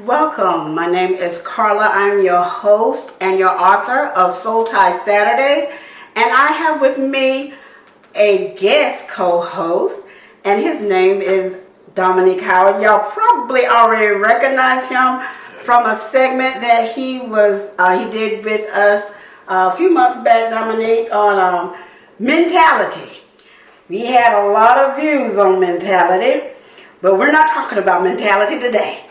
Welcome. My name is Karla. I'm your host and your author of Soul Tie Saturdays. And I have with me a guest co-host, and his name is Dominique Howard. Y'all probably already recognize him from a segment that he did with us a few months back, Dominique, on mentality. We had a lot of views on mentality, but we're not talking about mentality today.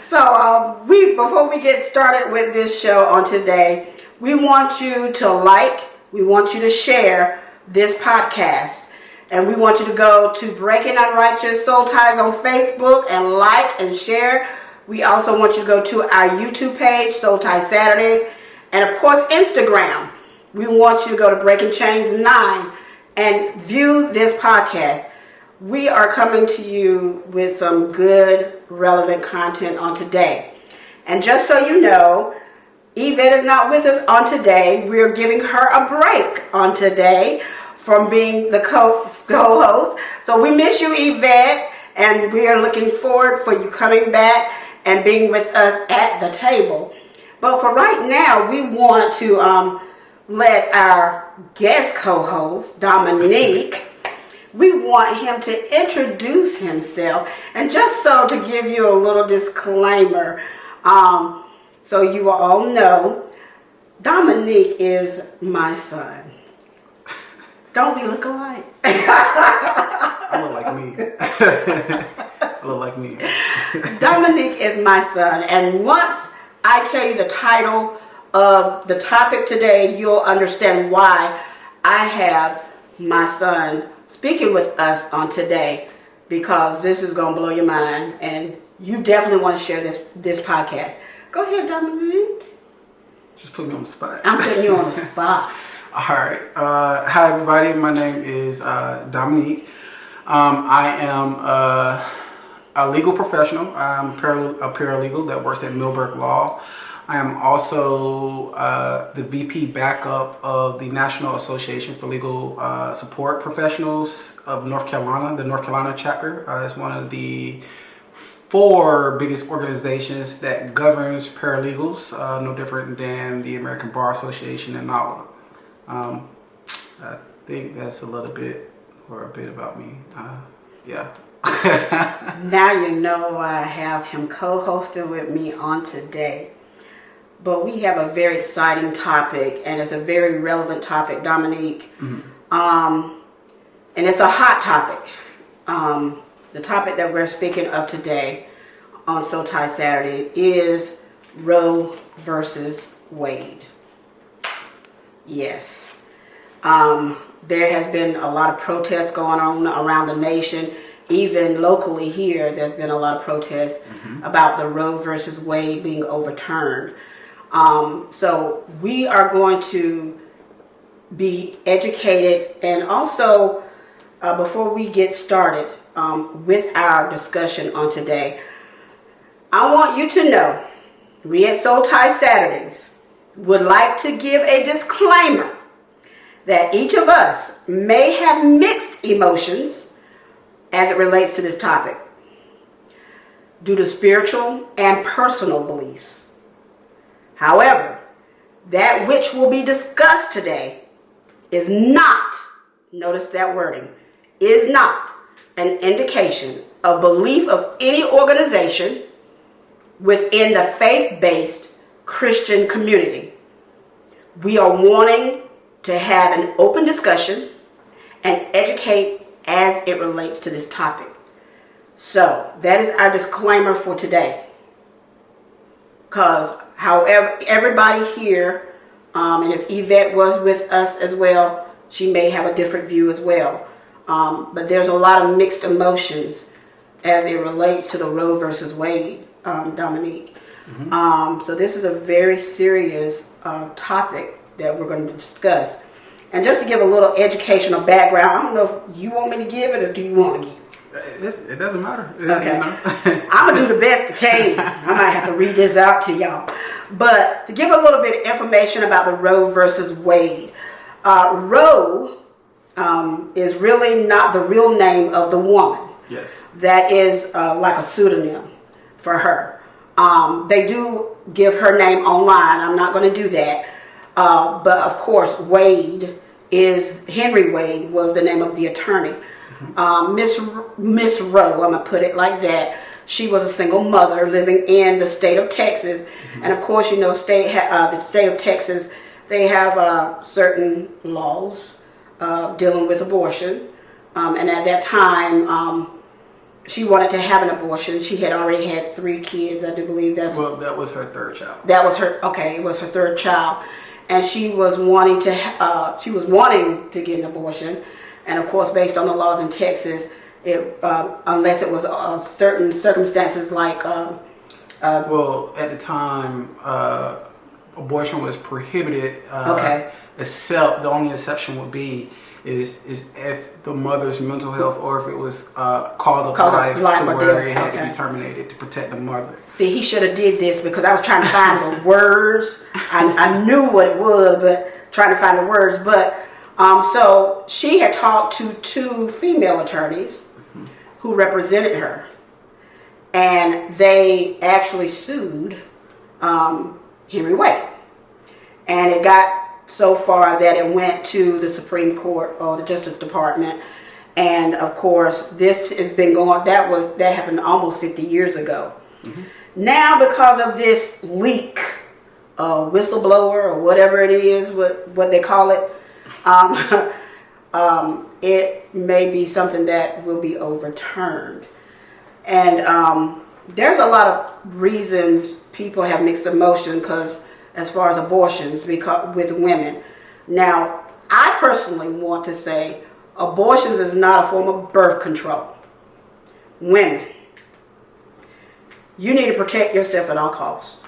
So before we get started with this show on today, we want you to we want you to share this podcast, and we want you to go to Breaking Unrighteous Soul Ties on Facebook and like and share. We also want you to go to our YouTube page, Soul Tie Saturdays, and of course Instagram. We want you to go to Breaking Chains 9 and view this podcast. We are coming to you with some good, relevant content on today. And just so you know, Yvette is not with us on today. We're giving her a break on today from being the co-host. So we miss you, Yvette, and we are looking forward for you coming back and being with us at the table. But for right now, we want to let our guest co-host, Dominique, we want him to introduce himself. And just so to give you a little disclaimer, so you all know, Dominique is my son. Don't we look alike? I look like me. I look like me. Dominique is my son. And once I tell you the title of the topic today, you'll understand why I have my son speaking with us on today, because this is going to blow your mind, and you definitely want to share this podcast. Go ahead, Dominique. Just put me on the spot. I'm putting you on the spot. All right. Hi, everybody. My name is Dominique. I am a legal professional. I'm a paralegal that works at Milberg Law. I am also the VP backup of the National Association for Legal Support Professionals of North Carolina. The North Carolina chapter is one of the 4 biggest organizations that governs paralegals, no different than the American Bar Association and NALA. I think that's a bit about me. Yeah. Now you know why I have him co-hosting with me on today. But we have a very exciting topic, and it's a very relevant topic, Dominique. Mm-hmm. And it's a hot topic. The topic that we're speaking of today on Soul Tie Saturday is Roe versus Wade. Yes. There has been a lot of protests going on around the nation. Even locally here, there's been a lot of protests about the Roe versus Wade being overturned. So we are going to be educated, and also before we get started with our discussion on today, I want you to know we at Soul Tie Saturdays would like to give a disclaimer that each of us may have mixed emotions as it relates to this topic due to spiritual and personal beliefs. However, that which will be discussed today is not, notice that wording, is not an indication of belief of any organization within the faith-based Christian community. We are wanting to have an open discussion and educate as it relates to this topic. So that is our disclaimer for today. Because however, everybody here, and if Yvette was with us as well, she may have a different view as well. But there's a lot of mixed emotions as it relates to the Roe versus Wade, Dominique. Mm-hmm. So this is a very serious topic that we're going to discuss. And just to give a little educational background, I don't know if you want me to give it or do you want to give it? It doesn't matter. Okay. I'm going to do the best I can. I might have to read this out to y'all. But to give a little bit of information about the Roe versus Wade. Roe is really not the real name of the woman. Yes. That is like a pseudonym for her. They do give her name online. I'm not going to do that. But of course, Henry Wade was the name of the attorney. Miss Rowe, I'm going to put it like that. She was a single mother living in the state of Texas. And of course, you know, the state of Texas, they have certain laws dealing with abortion. And at that time, she wanted to have an abortion. She had already had 3 kids, I do believe. That was her third child. That was her. Okay, it was her third child, and she was wanting to get an abortion. And of course, based on the laws in Texas, unless it was certain circumstances like. Well, at the time, abortion was prohibited. Except the only exception would be is if the mother's mental health or if it was cause of life to where it had to be terminated to protect the mother. See, he should have did this because I was trying to find the words. I knew what it was, but trying to find the words. But so she had talked to 2 female attorneys who represented her, and they actually sued Henry Wade, and it got so far that it went to the Supreme Court or the Justice Department. And of course, this has been going, that happened almost 50 years ago. Now, because of this leak, whistleblower or whatever it is, what they call it, it may be something that will be overturned. And there's a lot of reasons people have mixed emotion as far as abortions with women. Now, I personally want to say abortions is not a form of birth control. Women, you need to protect yourself at all costs.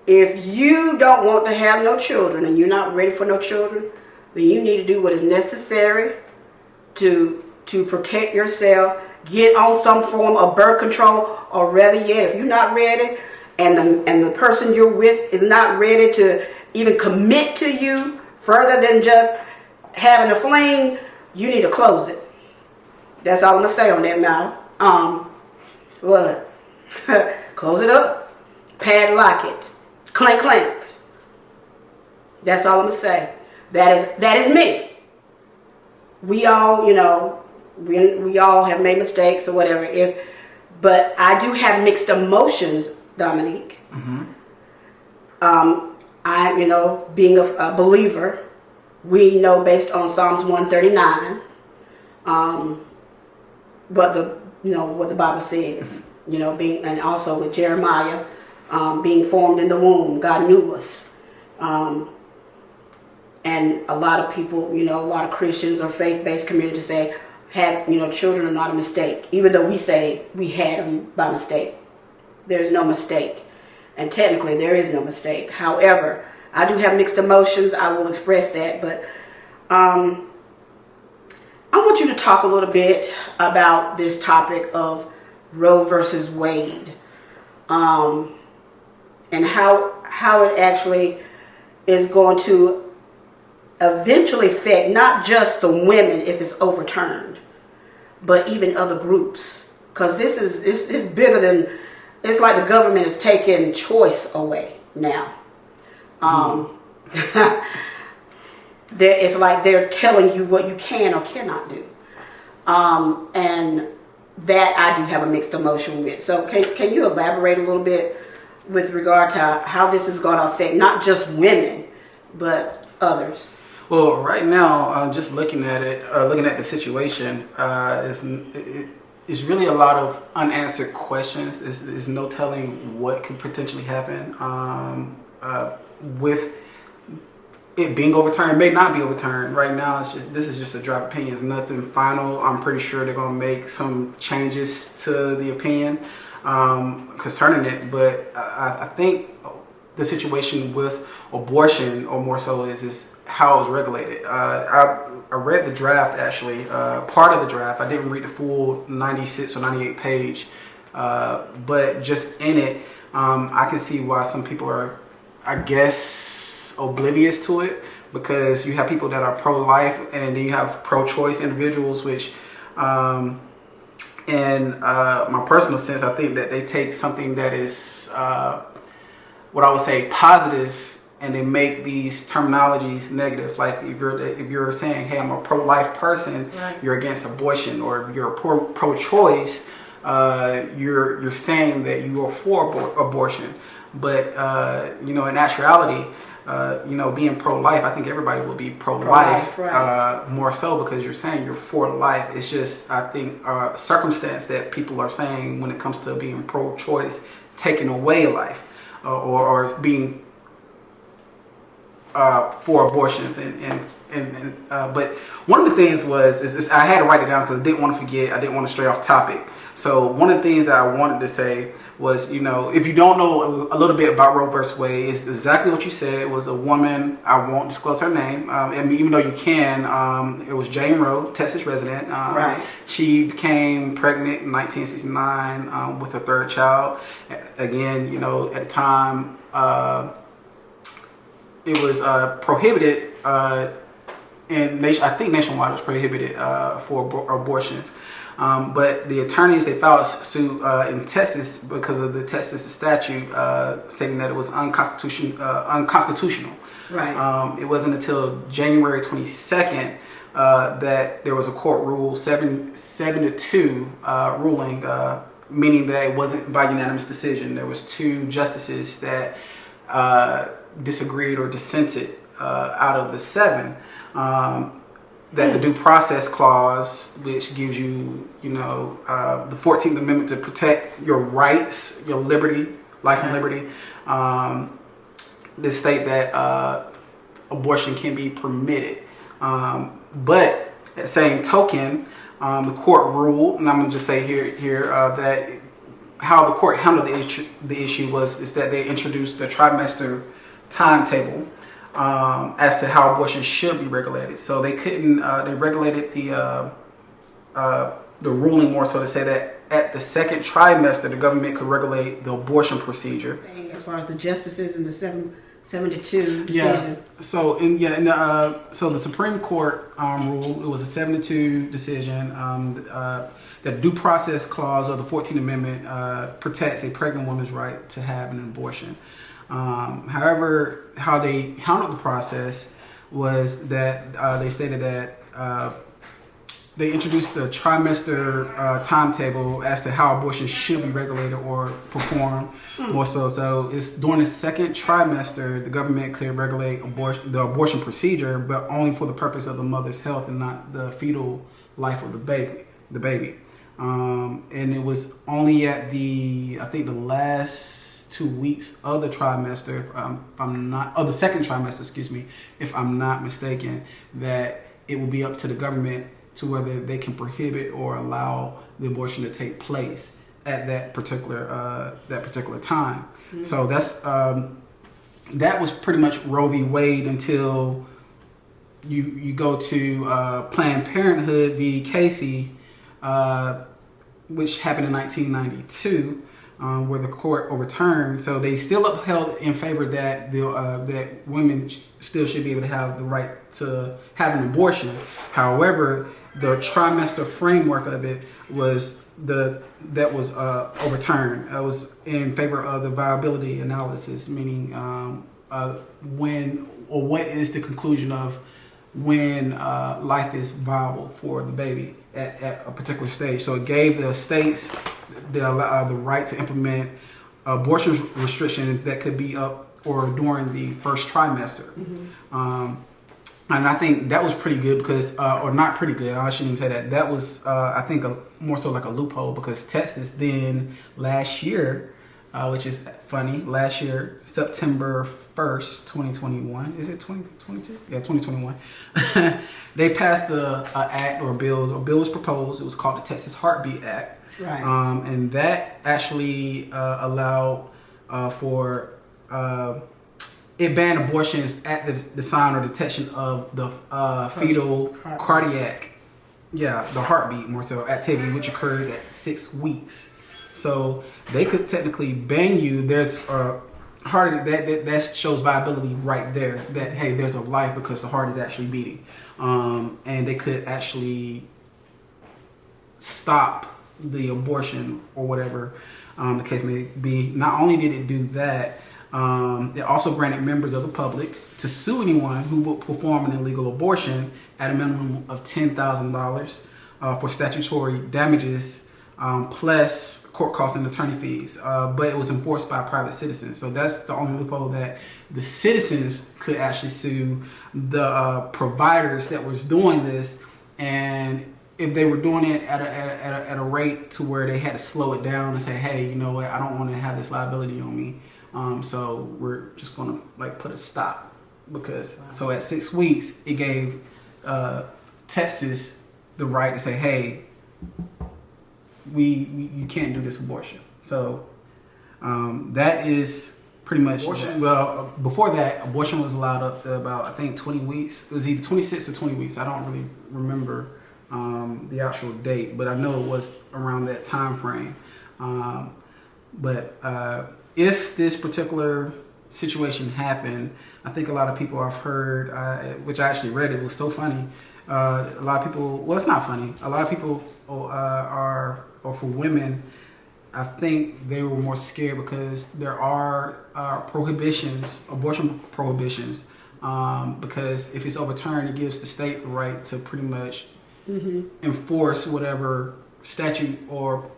If you don't want to have no children and you're not ready for no children, then you need to do what is necessary to protect yourself. Get on some form of birth control, or rather yet, if you're not ready, and the person you're with is not ready to even commit to you further than just having a fling, you need to close it. That's all I'm gonna say on that matter. What? Close it up, padlock it, clank clank. That's all I'm gonna say. That is me. We all, you know, we all have made mistakes or whatever. But I do have mixed emotions, Dominique. I, you know, being a believer, we know based on Psalms 139, what the Bible says. You know, and also with Jeremiah, being formed in the womb, God knew us. And a lot of people, you know, a lot of Christians or faith-based communities say, children are not a mistake, even though we say we had them by mistake. There's no mistake. And technically, there is no mistake. However, I do have mixed emotions. I will express that. But I want you to talk a little bit about this topic of Roe versus Wade, and how it actually is going to eventually affect not just the women if it's overturned, but even other groups. Because it's bigger than, it's like the government is taking choice away now. It's like they're telling you what you can or cannot do. And that I do have a mixed emotion with. So can you elaborate a little bit with regard to how this is going to affect not just women, but others? Well, right now, just looking at it, looking at the situation, is really a lot of unanswered questions. There's no telling what could potentially happen with it being overturned. It may not be overturned. Right now, this is just a draft opinion. It's nothing final. I'm pretty sure they're going to make some changes to the opinion concerning it. But I think the situation with abortion, or more so, is how it's regulated. I read the draft, actually, part of the draft. I didn't read the full 96 or 98 page, but just in it, I can see why some people are, I guess, oblivious to it, because you have people that are pro-life and then you have pro-choice individuals, which in my personal sense, I think that they take something that is what I would say positive, and they make these terminologies negative. Like if you're saying, "Hey, I'm a pro-life person," right, you're against abortion, or if you're pro-choice, you're saying that you are for abortion. But in actuality, being pro-life, I think everybody will be pro-life, right, more so because you're saying you're for life. It's just, I think, circumstance that people are saying when it comes to being pro-choice, taking away life, or being for abortions, but one of the things is I had to write it down because I didn't want to forget. I didn't want to stray off topic. So one of the things that I wanted to say was, if you don't know a little bit about Roe vs. Wade, it's exactly what you said. It was a woman. I won't disclose her name. Even though you can, it was Jane Roe, Texas resident. Right. She became pregnant in 1969 with her third child. Again, at the time, it was prohibited, and I think nationwide it was prohibited for abortions. But the attorneys, they filed a suit in Texas because of the Texas statute stating that it was unconstitutional. Right. It wasn't until January 22nd that there was a court rule 7-2 ruling, meaning that it wasn't by unanimous decision. There was 2 justices that disagreed or dissented out of the 7. That the due process clause, which gives you, the 14th Amendment to protect your rights, your liberty, life and liberty, they state that abortion can be permitted. But at the same token, the court ruled, and I'm going to just say here that how the court handled the issue is that they introduced the trimester timetable as to how abortion should be regulated. So they couldn't. They regulated the ruling more so to say that at the second trimester, the government could regulate the abortion procedure. As far as the justices and the 7-2 decision. Yeah. So so the Supreme Court ruled, it was a 7-2 decision. The due process clause of the 14th Amendment protects a pregnant woman's right to have an abortion. However, how they handled the process was that they stated that they introduced the trimester timetable as to how abortion should be regulated or performed. More so it's during the second trimester the government could regulate the abortion procedure, but only for the purpose of the mother's health and not the fetal life of the baby. And it was only at the last 2 weeks of the trimester, the second trimester, if I'm not mistaken, that it will be up to the government to whether they can prohibit or allow the abortion to take place at that particular time. Mm-hmm. So that was pretty much Roe v. Wade until you go to Planned Parenthood v. Casey, which happened in 1992. Where the court overturned, so they still upheld in favor that that women still should be able to have the right to have an abortion. However, the trimester framework of it was overturned. It was in favor of the viability analysis, meaning what is the conclusion of when life is viable for the baby at a particular stage. So it gave the states the right to implement abortion restrictions that could be up or during the first trimester. Mm-hmm. And I think that was pretty good because, or not pretty good, I shouldn't even say that. That was, I think, more so like a loophole because Texas then last year, which is funny, last year, September 1st, 2021, is it 2022? Yeah, 2021. They passed a bill was proposed. It was called the Texas Heartbeat Act. Right. And that actually allowed for it banned abortions at the sign or detection of the fetal cardiac, the heartbeat more so activity, which occurs at 6 weeks. So they could technically ban you. There's heart that shows viability right there. That hey, there's a life because the heart is actually beating, and they could actually stop the abortion or whatever the case may be. Not only did it do that, it also granted members of the public to sue anyone who would perform an illegal abortion at a minimum of $10,000 for statutory damages, plus court costs and attorney fees. But it was enforced by private citizens. So that's the only loophole, that the citizens could actually sue the providers that was doing this. And if they were doing it at a rate to where they had to slow it down and say, hey, you know what, I don't want to have this liability on me. So we're just going to like put a stop, because so at 6 weeks it gave Texas the right to say, hey, you can't do this abortion. So that is pretty much abortion. Well, before that, abortion was allowed up to about, I think, 20 weeks. It was either 26 or 20 weeks. I don't really remember the actual date, but I know it was around that time frame. But if this particular situation happened, I think a lot of people I've heard, which I actually read, it was so funny. A lot of people, well, it's not funny. A lot of people or for women, I think they were more scared because there are prohibitions, abortion prohibitions, because if it's overturned, it gives the state the right to pretty much enforce whatever statute or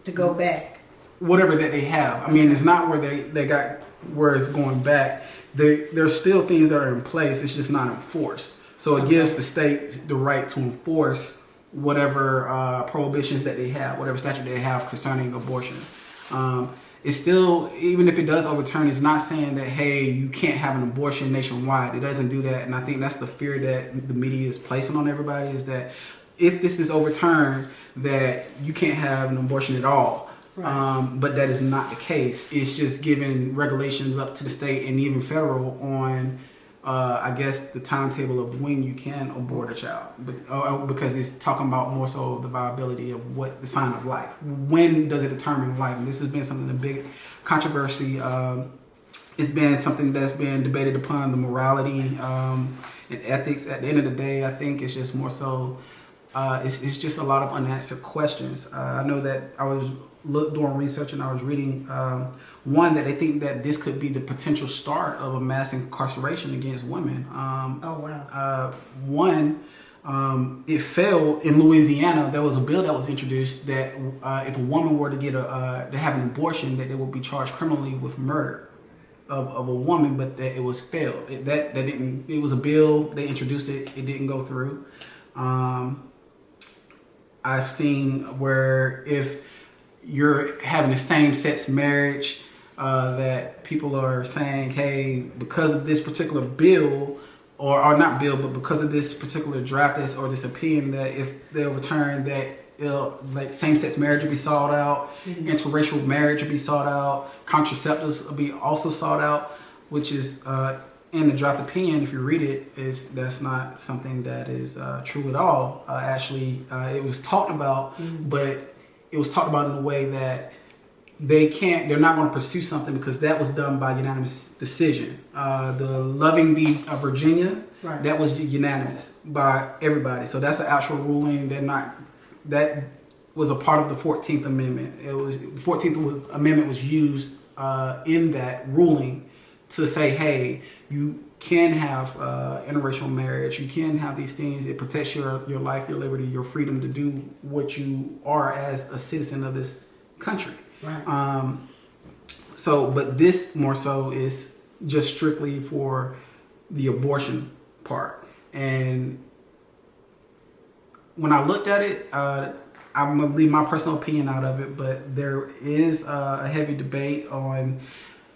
to go back, whatever that they have. I mean, it's not where they got where it's going back. There's still things that are in place. It's just not enforced. So it gives the state the right to enforce whatever prohibitions that they have, whatever statute they have concerning abortion. It's still, even if it does overturn, it's not saying that, hey, you can't have an abortion nationwide. It doesn't do that. And I think that's the fear that the media is placing on everybody, is that if this is overturned, that you can't have an abortion at all. Right. But that is not the case. It's just giving regulations up to the state and even federal on, I guess, the timetable of when you can abort a child, because it's talking about more so the viability of what the sign of life. When does it determine life? And this has been something, a big controversy. It's been something that's been debated upon, the morality and ethics. At the end of the day, I think it's just more so, it's just a lot of unanswered questions. I know that I was doing research and I was reading one that they think that this could be the potential start of a mass incarceration against women. It failed in Louisiana. There was a bill that was introduced that if a woman were to get to have an abortion, that they would be charged criminally with murder of a woman, but that it was failed. It was a bill, they introduced it, it didn't go through. I've seen where if you're having a same-sex marriage, that people are saying, hey, because of this particular bill, or not bill, but because of this particular draft or this opinion, that if they overturn that, like same-sex marriage will be sought out, interracial marriage will be sought out, contraceptives will be also sought out, which is in the draft opinion, if you read it, that's not something that is true at all. Actually, it was talked about, but it was talked about in a way that they're not going to pursue something because that was done by unanimous decision. The Loving v. Virginia, right, that was unanimous by everybody. So that's an actual ruling. That was a part of the 14th Amendment. The 14th Amendment was used in that ruling to say, hey, you can have interracial marriage. You can have these things. It protects your life, your liberty, your freedom to do what you are as a citizen of this country. Right. But this more so is just strictly for the abortion part. And when I looked at it, I'm going to leave my personal opinion out of it, but there is a heavy debate on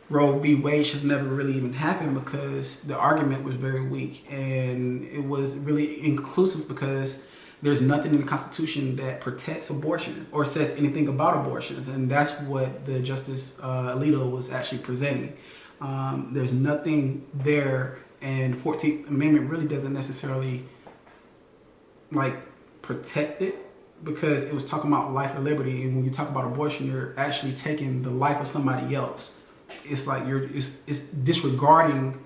Roe v. Wade should never really even happen, because the argument was very weak, and it was really inclusive because there's nothing in the Constitution that protects abortion or says anything about abortions, and that's what the Justice Alito was actually presenting. There's nothing there, and the 14th Amendment really doesn't necessarily protect it, because it was talking about life or liberty, and when you talk about abortion, you're actually taking the life of somebody else. It's like it's disregarding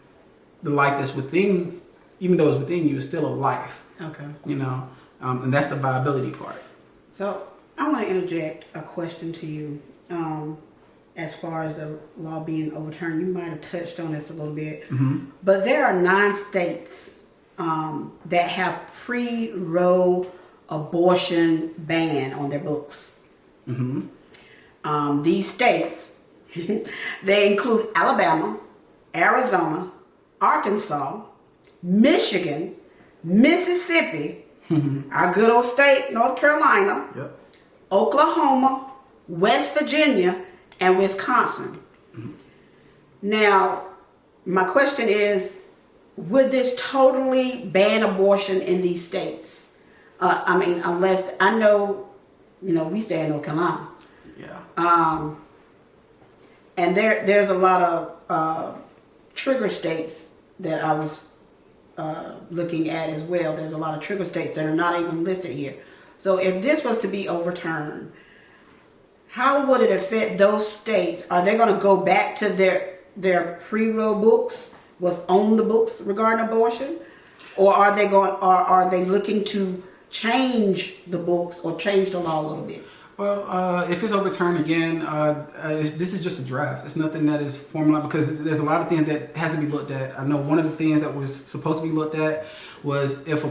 the life that's within, even though it's within you, it's still a life. Okay. And that's the viability part. So I want to interject a question to you. As far as the law being overturned, you might have touched on this a little bit, but there are 9 states that have pre-Roe abortion ban on their books. These states, they include Alabama, Arizona, Arkansas, Michigan, Mississippi, our good old state, North Carolina, Oklahoma, West Virginia, and Wisconsin. Now, my question is, would this totally ban abortion in these states? I mean, unless, I know, we stay in North Carolina. And there's a lot of trigger states that I was looking at as well. There's a lot of trigger states that are not even listed here. So if this was to be overturned, how would it affect those states? Are they going to go back to their pre-Roe books, what's on the books regarding abortion, or are they looking to change the books or change the law a little bit? Well, if it's overturned again, this is just a draft. It's nothing that is formalized because there's a lot of things that has to be looked at. I know one of the things that was supposed to be looked at was if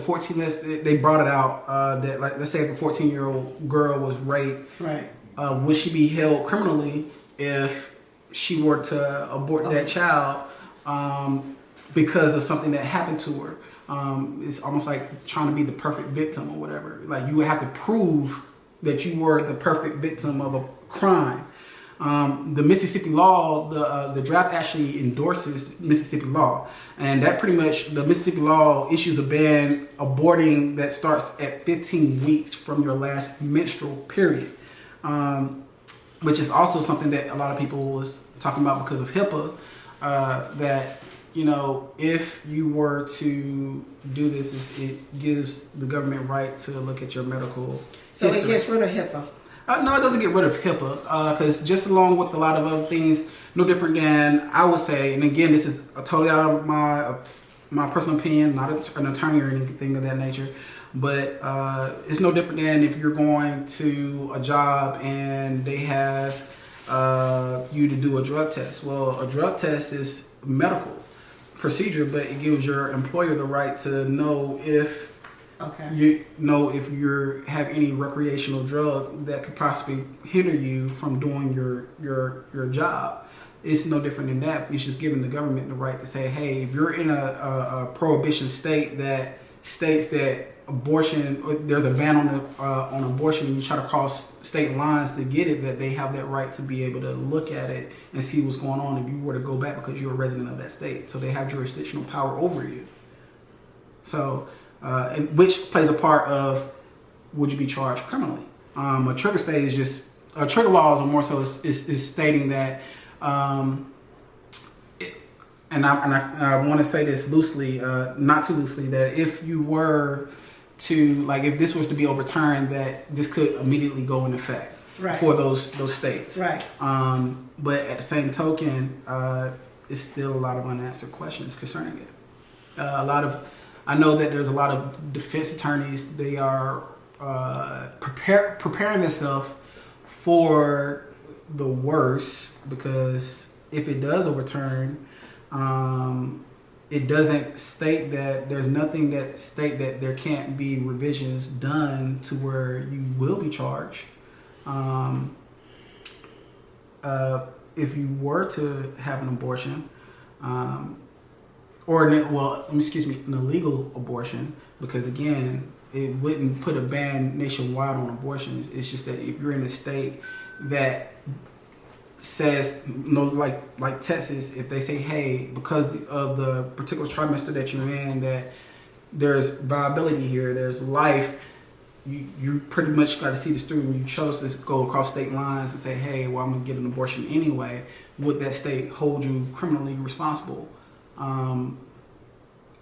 they brought it out that, like, let's say if a 14-year-old girl was raped, right? Would she be held criminally if she were to abort that child because of something that happened to her? It's almost like trying to be the perfect victim or whatever. Like, you would have to prove that you were the perfect victim of a crime. The Mississippi law, the draft actually endorses Mississippi law, and that pretty much, the Mississippi law issues a ban aborting that starts at 15 weeks from your last menstrual period, which is also something that a lot of people was talking about because of HIPAA, that if you were to do this, it gives the government right to look at your medical So history. it gets rid of HIPAA. No, it doesn't get rid of HIPAA because just along with a lot of other things, no different than, I would say, and again, this is totally out of my personal opinion, not an attorney or anything of that nature, but it's no different than if you're going to a job and they have you to do a drug test. Well, a drug test is medical procedure, but it gives your employer the right to know if if you have any recreational drug that could possibly hinder you from doing your job. It's no different than that. It's just giving the government the right to say, hey, if you're in a prohibition state that states that abortion, there's a ban on abortion, and you try to cross state lines to get it, that they have that right to be able to look at it and see what's going on if you were to go back because you're a resident of that state. So they have jurisdictional power over you. So, which plays a part of would you be charged criminally? A trigger state is just trigger laws are more so is stating that, and I want to say this loosely, not too loosely, that if you were to, like, if this was to be overturned, that this could immediately go in effect for those states. Right. But at the same token, it's still a lot of unanswered questions concerning it. I know that there's a lot of defense attorneys. They are preparing themselves for the worst, because if it does overturn, it doesn't state that there's nothing that state that there can't be revisions done to where you will be charged. If you were to have an abortion, an illegal abortion, because again, it wouldn't put a ban nationwide on abortions. It's just that if you're in a state that says, like Texas, if they say, hey, because of the particular trimester that you're in, that there's viability here, there's life, you pretty much got to see this through. When you chose to go across state lines and say, hey, well, I'm gonna get an abortion anyway, would that state hold you criminally responsible?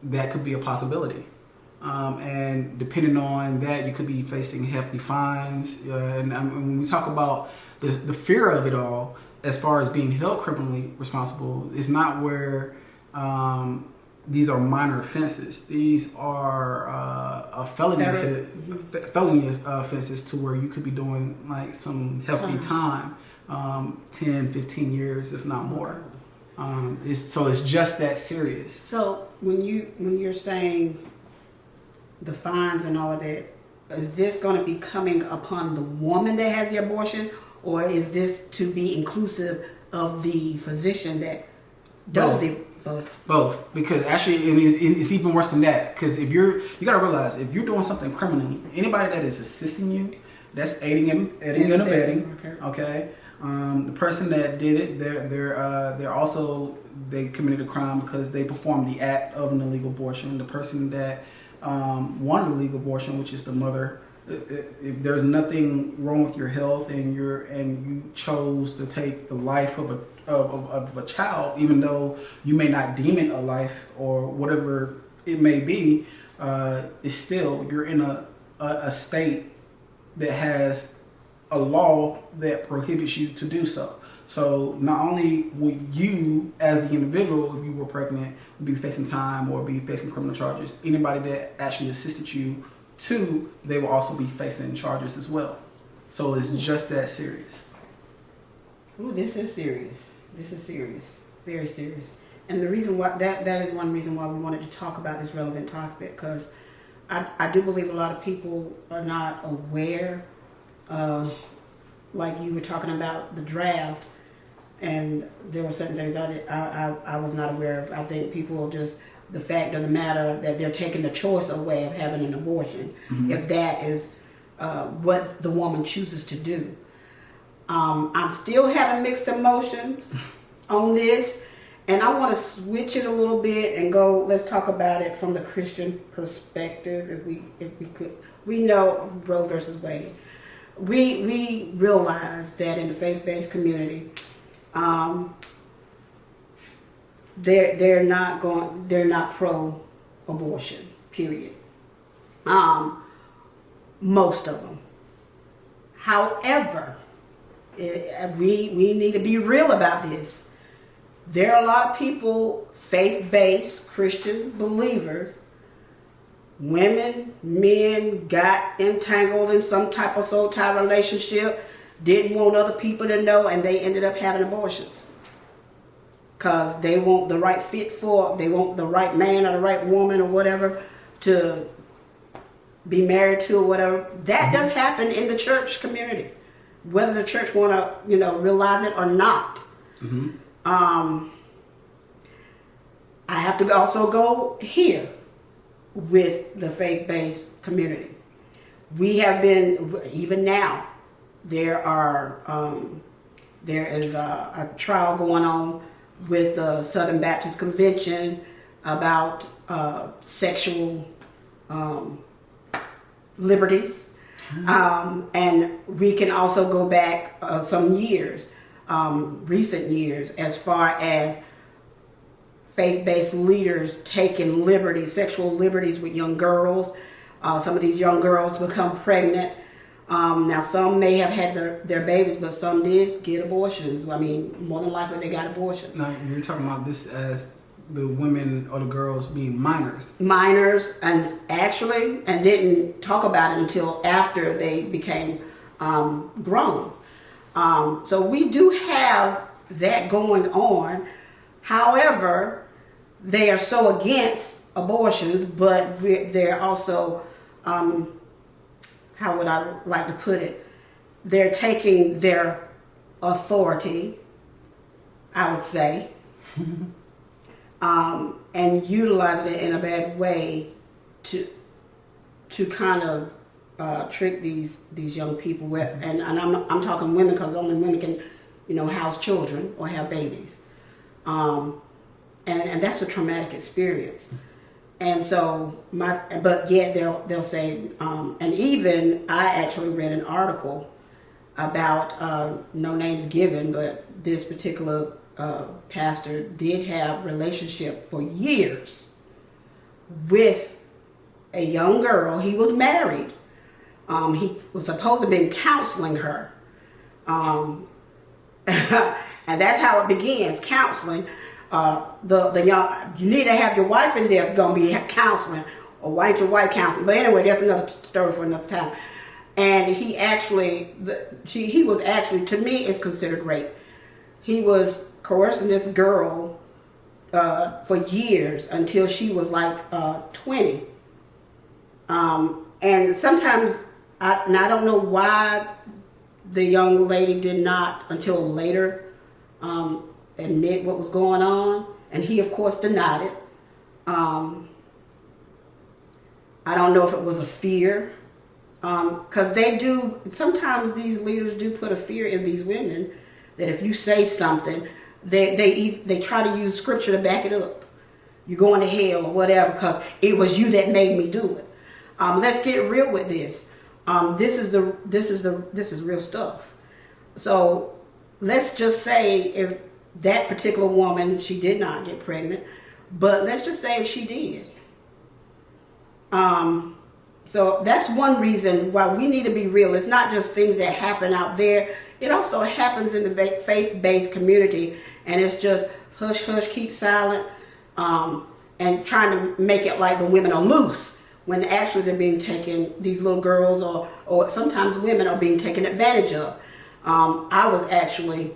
That could be a possibility. And depending on that, you could be facing hefty fines. And when we talk about the fear of it all, as far as being held criminally responsible, is not where these are minor offenses. These are felony offenses to where you could be doing like some hefty time, 10, 15 years, if not more. It's just that serious. So when you're saying the fines and all of that, is this going to be coming upon the woman that has the abortion, or is this to be inclusive of the physician that does Both, because actually it's even worse than that. Because you got to realize, if you're doing something criminally, anybody that is assisting you, that's aiding and abetting. Okay. The person that did it, they're also, they committed a crime because they performed the act of an illegal abortion. The person that wanted a legal abortion, which is the mother, if there's nothing wrong with your health and you chose to take the life of a child, even though you may not deem it a life or whatever it may be, it's still, you're in a state that has a law that prohibits you to do so. So not only would you, as the individual, if you were pregnant, be facing time or be facing criminal charges, anybody that actually assisted you too, they will also be facing charges as well. So it's just that serious. Ooh, this is serious. This is serious. Very serious. And the reason why that is one reason why we wanted to talk about this relevant topic, because I do believe a lot of people are not aware. Like you were talking about the draft, and there were certain things I was not aware of. I think people just, the fact of the matter that they're taking the choice away of having an abortion, if that is what the woman chooses to do. I'm still having mixed emotions on this, and I want to switch it a little bit and go, let's talk about it from the Christian perspective, if we could. We know Roe versus Wade. We realize that in the faith-based community, they're not pro-abortion, period. Most of them. However, we need to be real about this. There are a lot of people, faith-based Christian believers, women, men, got entangled in some type of soul tie relationship, didn't want other people to know, and they ended up having abortions. Because they want the right fit they want the right man or the right woman or whatever to be married to or whatever. That does happen in the church community, whether the church want to, realize it or not. I have to also go here with the faith-based community. We have been, even now, there is a trial going on with the Southern Baptist Convention about sexual liberties. And we can also go back some years, recent years, as far as faith-based leaders taking liberties, sexual liberties with young girls. Some of these young girls become pregnant. Now, some may have had their babies, but some did get abortions. I mean, more than likely they got abortions. Now, you're talking about this as the women or the girls being minors. Minors, and didn't talk about it until after they became grown. So we do have that going on. However, they are so against abortions, but they're also, how would I like to put it? They're taking their authority, I would say, and utilizing it in a bad way to kind of trick these young people. And I'm talking women, because only women can, house children or have babies. And that's a traumatic experience. And so but yet they'll say, and even I actually read an article about, no names given, but this particular pastor did have relationship for years with a young girl. He was married. He was supposed to have been counseling her. And that's how it begins, counseling. the young, you need to have your wife in there if you're going to be counseling, or why ain't your wife counseling? But anyway, that's another story for another time. And he was actually, to me, it's considered rape. He was coercing this girl for years until she was like 20. And sometimes, I don't know why the young lady did not until later admit what was going on, and he of course denied it. I don't know if it was a fear, because they do, sometimes these leaders do put a fear in these women that if you say something, they try to use scripture to back it up. You're going to hell or whatever because it was you that made me do it. Let's get real with this. This is real stuff. So let's just say if that particular woman, she did not get pregnant, but let's just say if she did. So that's one reason why we need to be real. It's not just things that happen out there. It also happens in the faith-based community, and it's just hush, hush, keep silent, and trying to make it like the women are loose when actually they're being taken, these little girls or sometimes women are being taken advantage of. I was actually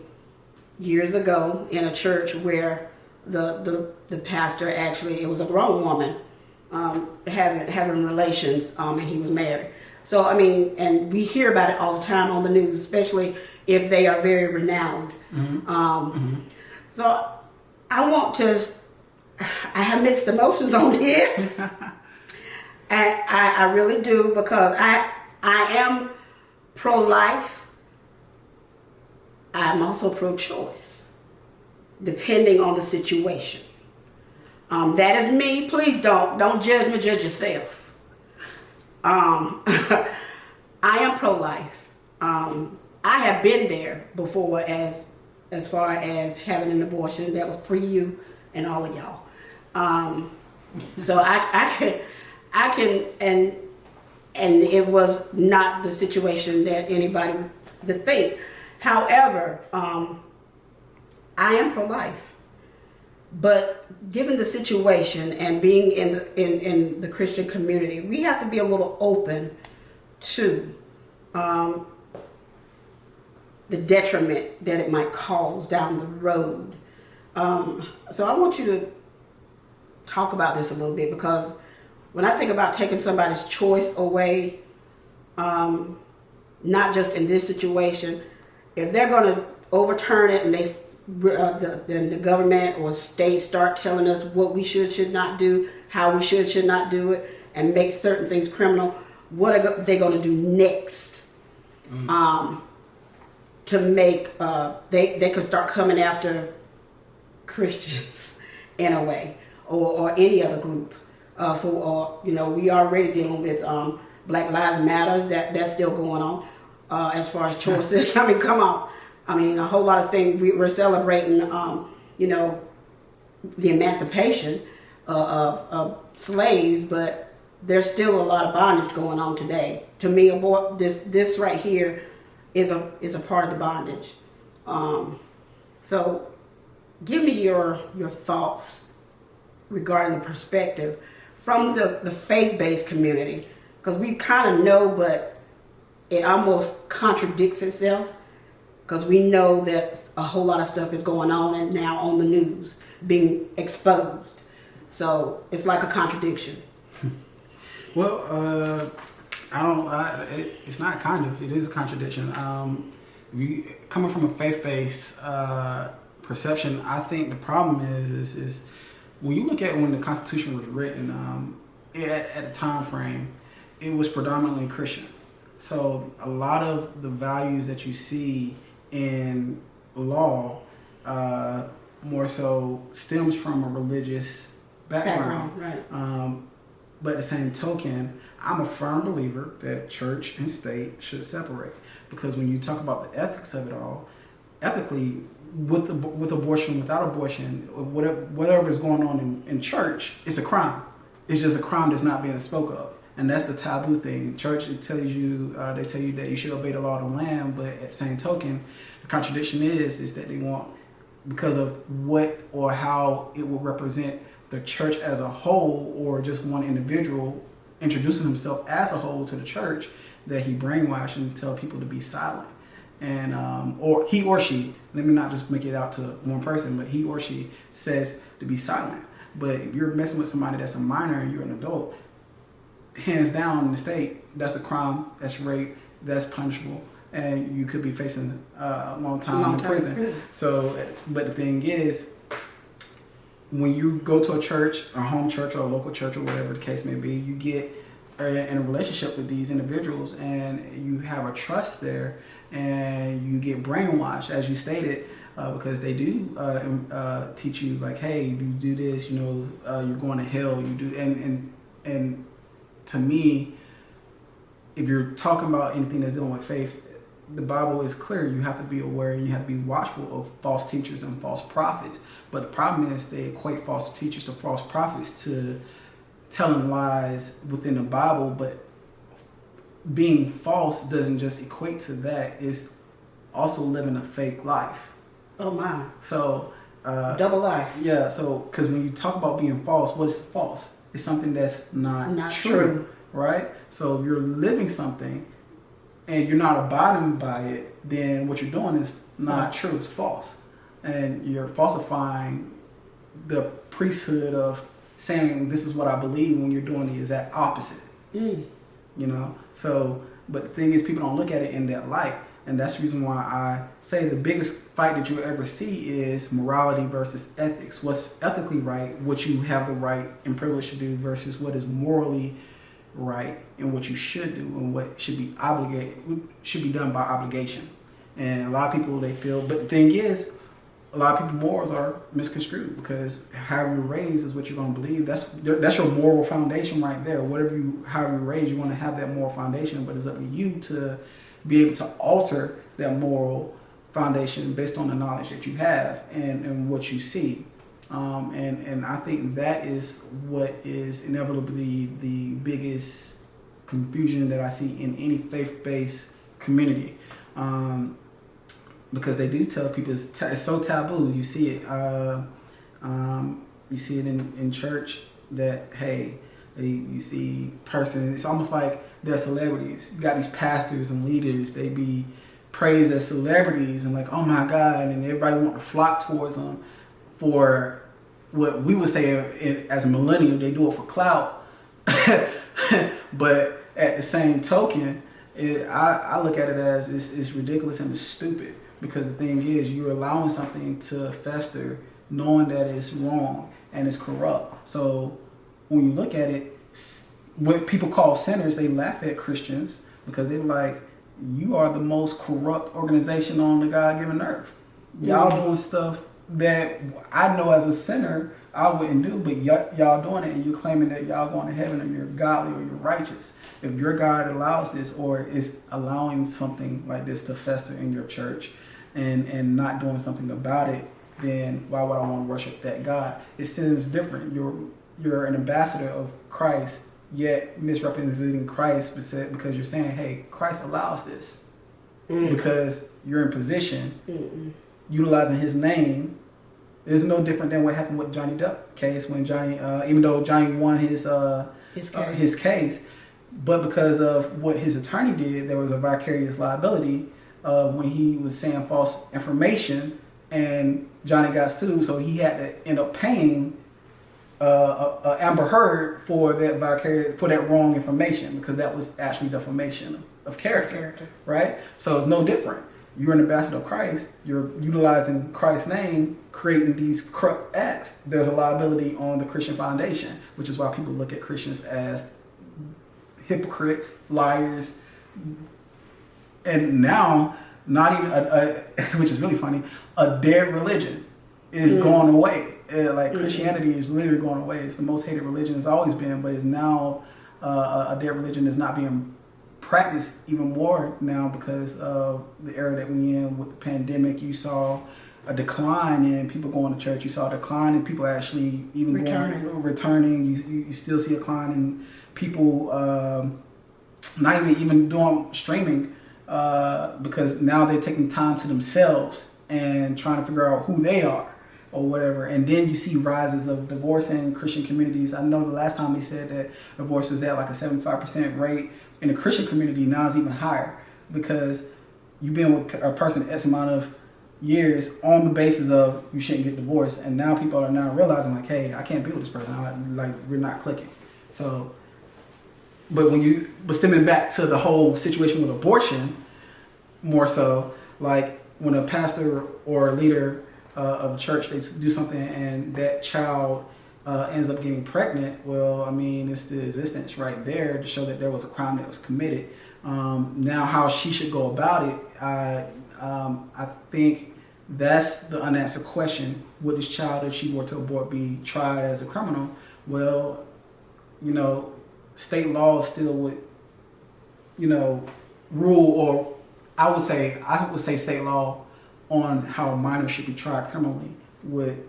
years ago in a church where the pastor actually, it was a grown woman, having relations, and he was married. So, I mean, and we hear about it all the time on the news, especially if they are very renowned. So I have mixed emotions on this. And I really do, because I am pro-life. I'm also pro-choice, depending on the situation. That is me. Please don't judge me, judge yourself. I am pro-life. I have been there before as far as having an abortion. That was pre you and all of y'all. So I can, and it was not the situation that anybody would think. However, I am pro-life. But given the situation and being in the Christian community, we have to be a little open to the detriment that it might cause down the road. So I want you to talk about this a little bit, because when I think about taking somebody's choice away, not just in this situation, if they're going to overturn it and then the government or state start telling us what we should not do, how we should not do it, and make certain things criminal, what are they going to do next? To make they could start coming after Christians in a way, or any other group. We already dealing with Black Lives Matter, that's still going on as far as choices. I mean, come on. I mean, a whole lot of things. We're celebrating, the emancipation of slaves, but there's still a lot of bondage going on today. To me, this right here is a part of the bondage. So, give me your thoughts regarding the perspective from the faith-based community, because we kind of know, but it almost contradicts itself. Because we know that a whole lot of stuff is going on and now on the news being exposed. So it's like a contradiction. Well, it's not kind of, it is a contradiction. Coming from a faith-based perception, I think the problem is when you look at when the Constitution was written, at the time frame, it was predominantly Christian. So a lot of the values that you see in law more so stems from a religious background. Right. But at the same token, I'm a firm believer that church and state should separate, because when you talk about the ethics of it all, ethically, with abortion, without abortion, whatever is going on in church, it's a crime. It's just a crime that's not being spoke of. And that's the taboo thing. Church, they tell you that you should obey the law of the land, but at the same token, the contradiction is that they want because of what or how it will represent the church as a whole, or just one individual introducing himself as a whole to the church, that he brainwashed and tell people to be silent. And or he or she, let me not just make it out to one person, but he or she says to be silent. But if you're messing with somebody that's a minor and you're an adult, hands down in the state, that's a crime, that's rape, that's punishable, and you could be facing a long time in prison. So, but the thing is, when you go to a church, a home church or a local church or whatever the case may be, you get in a relationship with these individuals and you have a trust there, and you get brainwashed, as you stated, because they do teach you like, hey, if you do this, you know, you're going to hell. You do, and to me, if you're talking about anything that's dealing with faith, the Bible is clear. You have to be aware and you have to be watchful of false teachers and false prophets. But the problem is they equate false teachers to false prophets to telling lies within the Bible, but being false doesn't just equate to that. It's also living a fake life. Oh my. So double life. Yeah, so because when you talk about being false, what's false? It's something that's not true, right? So if you're living something and you're not abiding by it, then what you're doing is not true, it's false. And you're falsifying the priesthood of saying this is what I believe when you're doing the exact opposite. You know, so, but the thing is, people don't look at it in that light, and that's the reason why I say the biggest fight that you'll ever see is morality versus ethics. What's ethically right, what you have the right and privilege to do, versus what is morally right and what you should do and what should be done by obligation. And a lot of people, they feel, but the thing is, a lot of people's morals are misconstrued, because how you're raised is what you're going to believe. That's your moral foundation right there. How you're raised, you want to have that moral foundation, but it's up to you to be able to alter that moral foundation based on the knowledge that you have and what you see. And I think that is what is inevitably the biggest confusion that I see in any faith-based community. Because they do tell people it's so taboo. You see it. You see it in church that, hey, you see person. It's almost like they're celebrities. You got these pastors and leaders. They be praised as celebrities and like, oh my God, and everybody want to flock towards them for what we would say as a millennial. They do it for clout. But at the same token, I look at it as it's ridiculous and it's stupid. Because the thing is, you're allowing something to fester knowing that it's wrong and it's corrupt. So when you look at it, what people call sinners, they laugh at Christians because they're like, you are the most corrupt organization on the God-given earth. Y'all doing stuff that I know as a sinner I wouldn't do, but y'all doing it and you're claiming that y'all going to heaven or you're godly or you're righteous. If your God allows this or is allowing something like this to fester in your church, and not doing something about it, then why would I want to worship that God? It seems different. You're an ambassador of Christ, yet misrepresenting Christ because you're saying, hey, Christ allows this. Because you're in position, utilizing his name. It's no different than what happened with Johnny Depp case when Johnny, even though Johnny won his case, but because of what his attorney did, there was a vicarious liability when he was saying false information, and Johnny got sued, so he had to end up paying Amber Heard for that wrong information, because that was actually defamation of character, right? So it's no different. You're an ambassador of Christ. You're utilizing Christ's name, creating these corrupt acts. There's a liability on the Christian foundation, which is why people look at Christians as hypocrites, liars. And now, not even, which is really funny, a dead religion is going away. Christianity is literally going away. It's the most hated religion it's always been, but it's now a dead religion is not being practiced even more now because of the era that we're in with the pandemic. You saw a decline in people going to church. You saw a decline in people actually even returning. You still see a decline in people not even doing streaming because now they're taking time to themselves and trying to figure out who they are or whatever. And then you see rises of divorce in Christian communities. I know the last time they said that divorce was at like a 75% rate in the Christian community. Now it's even higher because you've been with a person X amount of years on the basis of you shouldn't get divorced, and now people are now realizing like, hey, I can't be with this person. We're not clicking. So, but stemming back to the whole situation with abortion, more so, like when a pastor or a leader of the church, they do something and that child ends up getting pregnant, well, I mean, it's the existence right there to show that there was a crime that was committed. Now, how she should go about it, I think that's the unanswered question. Would this child, if she were to abort, be tried as a criminal? Well, state law still would, rule, or I would say state law on how minors should be tried criminally would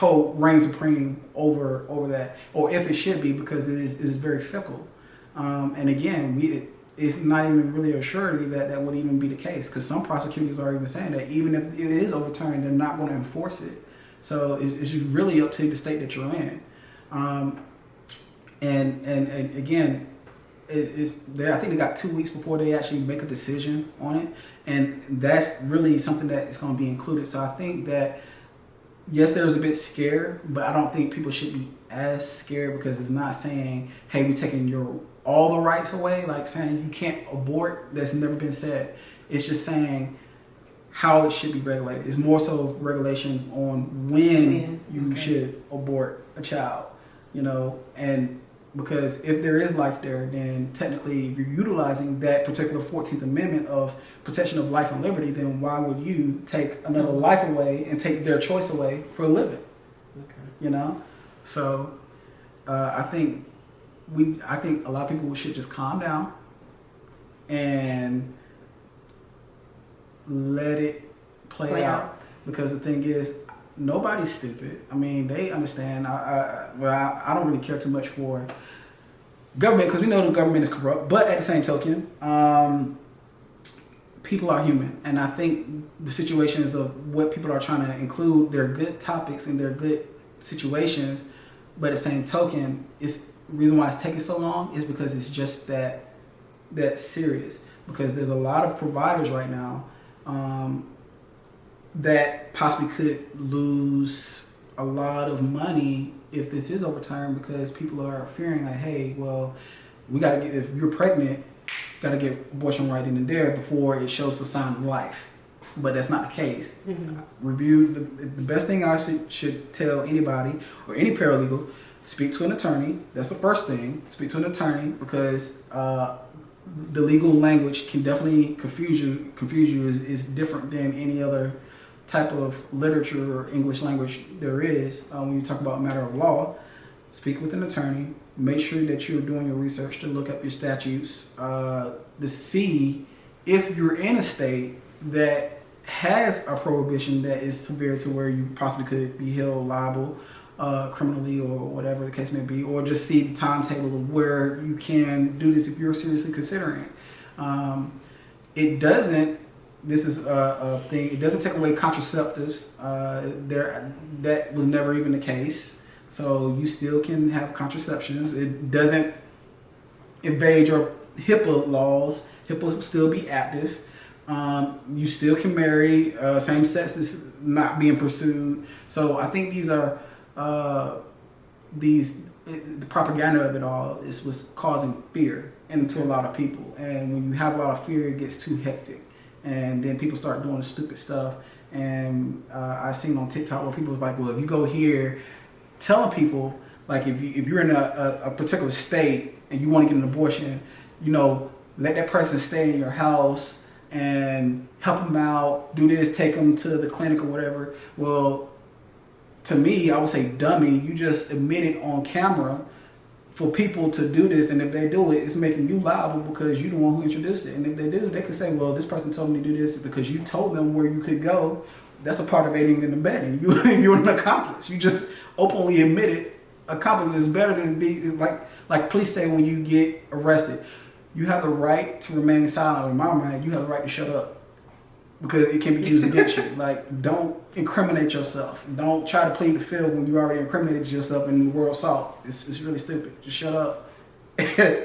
reign supreme over that, or if it should be, because it is very fickle. And again, it's not even really a surety that would even be the case, because some prosecutors are even saying that even if it is overturned, they're not going to enforce it. So it's just really up to the state that you're in. And again, I think they got 2 weeks before they actually make a decision on it, and that's really something that is going to be included. So I think that yes, there's a bit scared, but I don't think people should be as scared, because it's not saying, hey, we're taking all the rights away, like saying you can't abort. That's never been said. It's just saying how it should be regulated. It's more so regulations on when you should abort a child, and because if there is life there, then technically if you're utilizing that particular 14th Amendment of protection of life and liberty, then why would you take another life away and take their choice away for a living? Okay. So I think a lot of people should just calm down and let it play out. Because the thing is, nobody's stupid. I mean, they understand. I don't really care too much for government, because we know the government is corrupt. But at the same token, people are human, and I think the situations of what people are trying to include, they're good topics and they're good situations. But at the same token, it's the reason why it's taking so long is because it's just that serious. Because there's a lot of providers right now that possibly could lose a lot of money if this is overturned, because people are fearing like, hey, well, if you're pregnant, got to get abortion right in and there before it shows the sign of life. But that's not the case. Review the best thing I should tell anybody or any paralegal: speak to an attorney. That's the first thing. Speak to an attorney, because the legal language can definitely confuse you. Is different than any other type of literature or English language there is. When you talk about a matter of law, speak with an attorney. Make sure that you're doing your research to look up your statutes to see if you're in a state that has a prohibition that is severe to where you possibly could be held liable criminally, or whatever the case may be, or just see the timetable of where you can do this if you're seriously considering it. This is a thing. It doesn't take away contraceptives. That was never even the case. So you still can have contraceptions. It doesn't evade your HIPAA laws. HIPAA will still be active. You still can marry. Same sex is not being pursued. So I think these are the propaganda of it all was causing fear into a lot of people. And when you have a lot of fear, it gets too hectic. And then people start doing stupid stuff. And I've seen on TikTok where people was like, well, if you go here telling people, like, if you're in a particular state and you want to get an abortion, let that person stay in your house and help them out, do this, take them to the clinic or whatever. Well, to me, I would say, dummy, you just admitted on camera for people to do this, and if they do it, it's making you liable because you're the one who introduced it. And if they do, they could say, well, this person told me to do this because you told them where you could go. That's a part of aiding and abetting. You're an accomplice. You just openly admitted. Accomplice is better than like police say when you get arrested. You have the right to remain silent. In my mind, you have the right to shut up. because it can be used against you. Like, don't incriminate yourself. Don't try to plead the field when you already incriminated yourself and the world saw it. It's really stupid. Just shut up.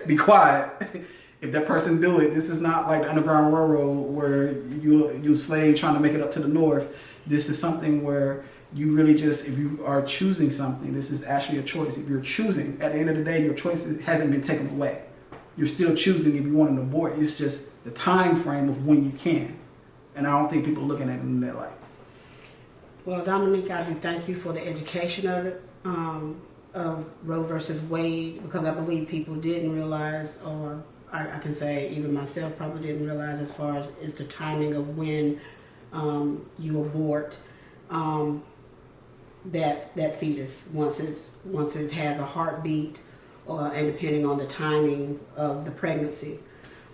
Be quiet. If that person do it, this is not like the Underground Railroad where you slave trying to make it up to the north. This is something where you really just, if you are choosing something, this is actually a choice. If you're choosing, at the end of the day, your choice hasn't been taken away. You're still choosing if you want an abort. It's just the time frame of when you can. And I don't think people are looking at it in that light. Well, Dominique, I do thank you for the education of it, of Roe versus Wade, because I believe people didn't realize, or I can say even myself probably didn't realize, as far as is the timing of when you abort that fetus once it has a heartbeat, and depending on the timing of the pregnancy.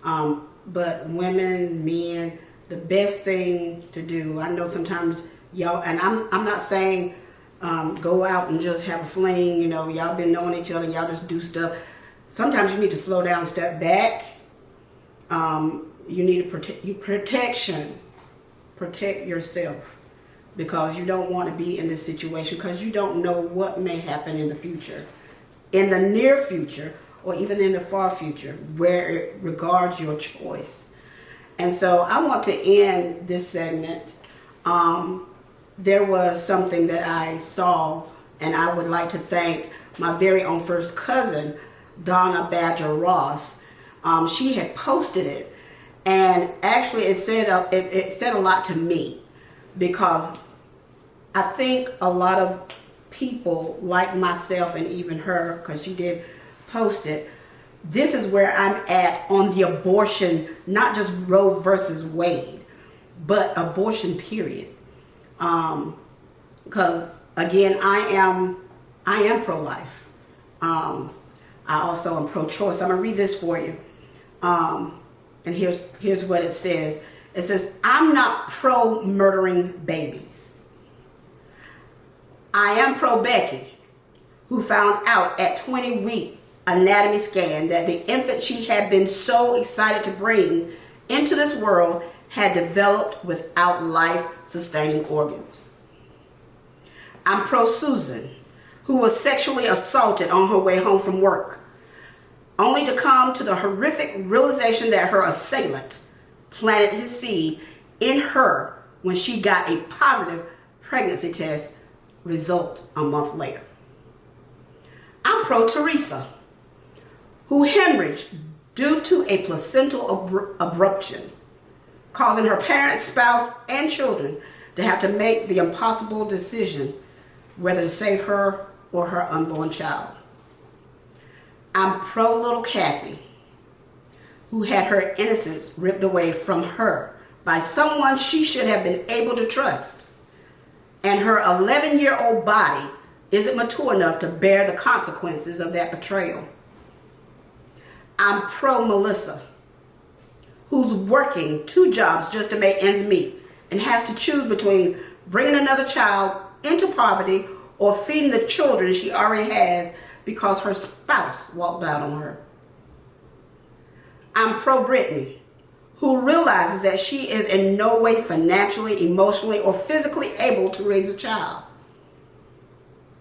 But women, men, the best thing to do, I know sometimes y'all, and I'm not saying go out and just have a fling, y'all been knowing each other and y'all just do stuff. Sometimes you need to slow down, step back. You need to protect yourself, because you don't want to be in this situation, because you don't know what may happen in the future, in the near future, or even in the far future, where it regards your choice. And so I want to end this segment. There was something that I saw, and I would like to thank my very own first cousin, Donna Badger Ross. She had posted it, and actually it said a lot to me, because I think a lot of people like myself, and even her, because she did post it, this is where I'm at on the abortion, not just Roe versus Wade, but abortion period. Because again, I am pro-life. I also am pro-choice. I'm gonna read this for you. And here's what it says. It says, I'm not pro-murdering babies. I am pro-Becky, who found out at 20-week anatomy scan that the infant she had been so excited to bring into this world had developed without life-sustaining organs. I'm pro-Susan, who was sexually assaulted on her way home from work, only to come to the horrific realization that her assailant planted his seed in her when she got a positive pregnancy test result a month later. I'm pro-Teresa, who hemorrhaged due to a placental abruption, causing her parents, spouse, and children to have to make the impossible decision whether to save her or her unborn child. I'm pro-little Kathy, who had her innocence ripped away from her by someone she should have been able to trust, and her 11-year-old body isn't mature enough to bear the consequences of that betrayal. I'm pro-Melissa, who's working 2 jobs just to make ends meet and has to choose between bringing another child into poverty or feeding the children she already has because her spouse walked out on her. I'm pro-Brittany, who realizes that she is in no way financially, emotionally, or physically able to raise a child.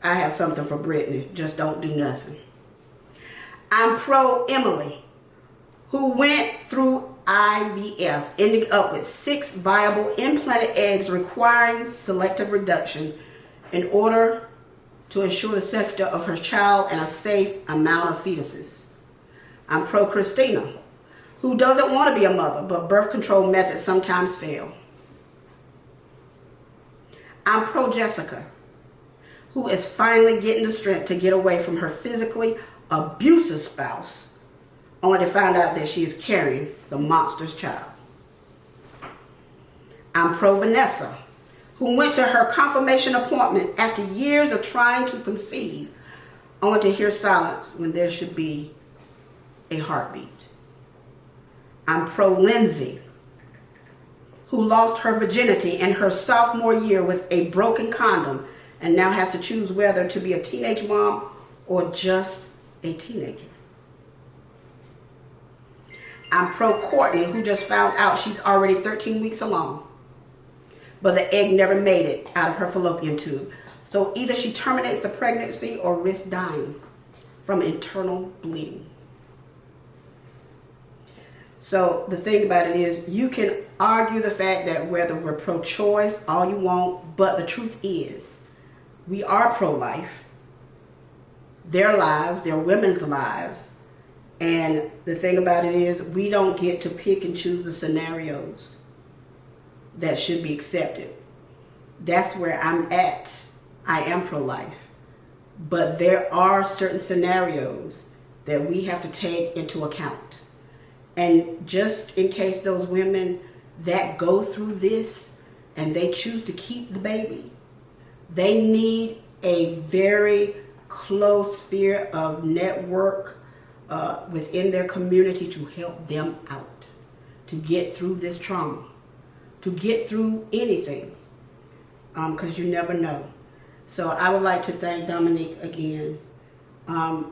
I have something for Brittany, just don't do nothing. I'm pro-Emily, who went through IVF, ending up with 6 viable implanted eggs requiring selective reduction in order to ensure the safety of her child and a safe amount of fetuses. I'm pro-Christina, who doesn't want to be a mother, but birth control methods sometimes fail. I'm pro-Jessica, who is finally getting the strength to get away from her physically abusive spouse, only to find out that she is carrying the monster's child. I'm pro-Vanessa, who went to her confirmation appointment after years of trying to conceive, only to hear silence when there should be a heartbeat. I'm pro-Lindsay, who lost her virginity in her sophomore year with a broken condom and now has to choose whether to be a teenage mom or just a teenager. I'm pro-Courtney, who just found out she's already 13 weeks along. but the egg never made it out of her fallopian tube. So either she terminates the pregnancy or risks dying from internal bleeding. So the thing about it is, you can argue the fact that whether we're pro-choice all you want, but the truth is, we are pro-life. Their lives, their women's lives. And the thing about it is, we don't get to pick and choose the scenarios that should be accepted. That's where I'm at. I am pro-life. But there are certain scenarios that we have to take into account. And just in case those women that go through this and they choose to keep the baby, they need a very close sphere of network within their community to help them out, to get through this trauma, to get through anything, because you never know. So I would like to thank Dominique again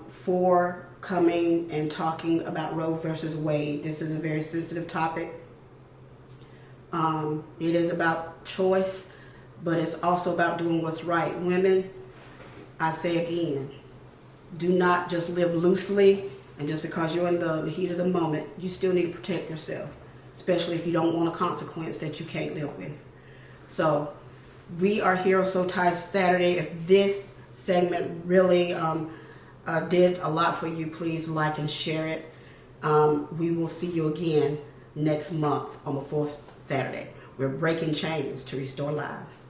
for coming and talking about Roe versus Wade. This is a very sensitive topic. It is about choice, but it's also about doing what's right. Women, I say again, do not just live loosely, and just because you're in the heat of the moment, you still need to protect yourself, especially if you don't want a consequence that you can't live with. So we are here on So Tied Saturday. If this segment really did a lot for you, please like and share it. We will see you again next month on the fourth Saturday. We're breaking chains to restore lives.